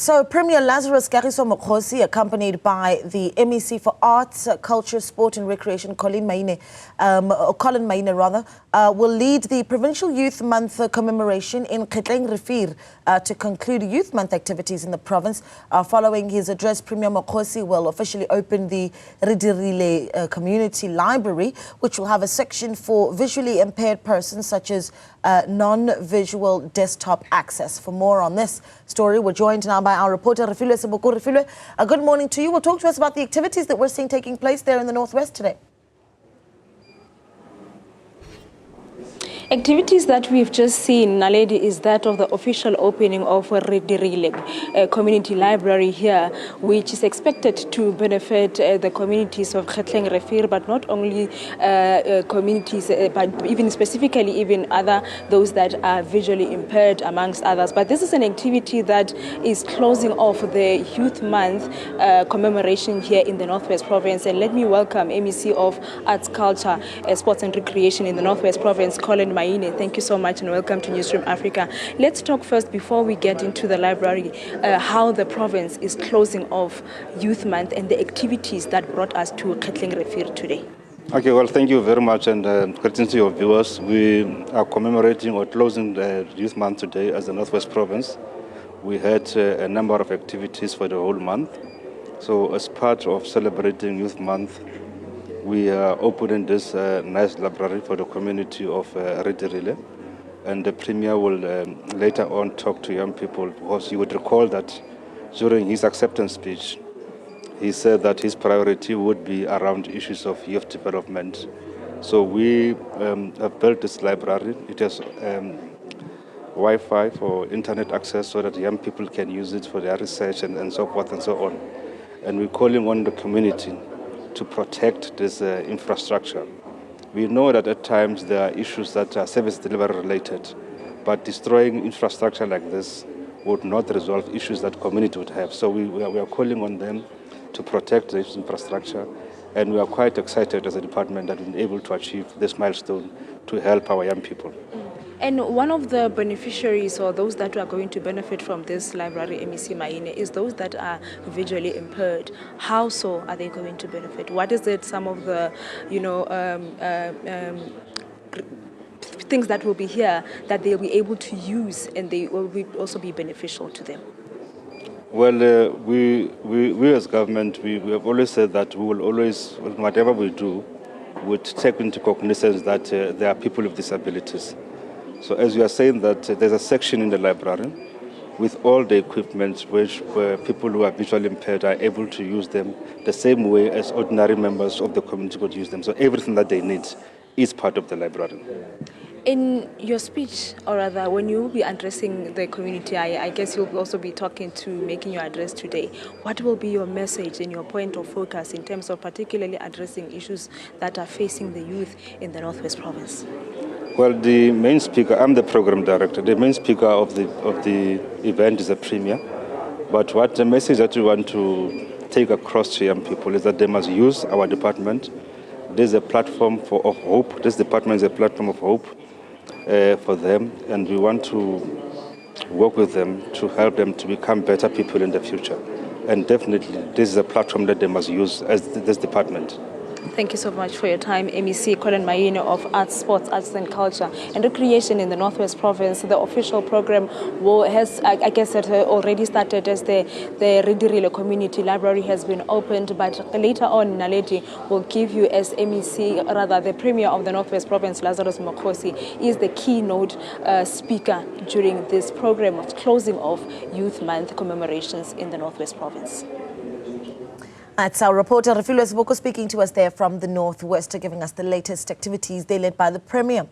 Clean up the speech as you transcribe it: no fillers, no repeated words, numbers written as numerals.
So Premier Lazarus Mokgosi, accompanied by the MEC for Arts, Culture, Sport and Recreation, Collen Maine, will lead the Provincial Youth Month Commemoration in Kgetleng Rivier to conclude Youth Month activities in the province. Following his address, Premier Mokgosi will officially open the Redirile Community Library, which will have a section for visually impaired persons such as non-visual desktop access. For more on this story, we're joined now by our reporter Refiloe. Seboko. Refiloe, good morning to you. Well, talk to us about the activities that we're seeing taking place there in the northwest today. Activities that we've just seen, Naledi, is that of the official opening of Redirile Community Library here, which is expected to benefit the communities of Kgetleng Rivier, but not only communities, but even specifically even those that are visually impaired, amongst others. But this is an activity that is closing off the Youth Month commemoration here in the Northwest Province. And let me welcome MEC of Arts, Culture, Sports and Recreation in the Northwest Province, Collen Maine. Thank you so much and welcome to Newzroom Afrika. Let's talk first, before we get into the library, how the province is closing off Youth Month and the activities that brought us to Kgetleng Rivier today. Okay, well, thank you very much, and greetings to your viewers. We are commemorating or closing the Youth Month today as the Northwest Province. We had a number of activities for the whole month. So as part of celebrating Youth Month, we are opening this nice library for the community of Redirile, and the Premier will later on talk to young people, because you would recall that during his acceptance speech, he said that his priority would be around issues of youth development. So we have built this library. It has Wi-Fi for internet access so that young people can use it for their research and so forth and so on. And we're calling on the community to protect this infrastructure. We know that at times there are issues that are service delivery related, but destroying infrastructure like this would not resolve issues that community would have. So we are calling on them to protect this infrastructure, and we are quite excited as a department that we've been able to achieve this milestone to help our young people. And one of the beneficiaries, or those that are going to benefit from this library, MEC Maine, is those that are visually impaired. How so are they going to benefit? What is it, some of the, things that will be here that they'll be able to use and they will also be beneficial to them? Well, we as government, we have always said that we will always, whatever we do, would take into cognizance that there are people with disabilities. So as you are saying that there's a section in the library with all the equipment where people who are visually impaired are able to use them the same way as ordinary members of the community could use them. So everything that they need is part of the library. In your speech, or rather when you will be addressing the community, I guess you'll also be making your address today. What will be your message and your point of focus in terms of particularly addressing issues that are facing the youth in the Northwest Province? Well, the main speaker, I'm the program director. The main speaker of the event is the Premier. But what the message that we want to take across to young people is that they must use our department. There's a platform of hope. This department is a platform of hope for them, and we want to work with them to help them to become better people in the future. And definitely, this is a platform that they must use as this department. Thank you so much for your time, MEC Collen Maine of Arts, Sports, Arts and Culture and Recreation in the Northwest Province. The official program has, I guess, already started as the Redirile Community Library has been opened, but later on, Naledi will give you, as MEC, rather the Premier of the Northwest Province, Lazarus Mokgosi, is the keynote speaker during this program of closing off Youth Month commemorations in the Northwest Province. That's our reporter Refiloe Seboko speaking to us there from the northwest, giving us the latest activities they led by the Premier.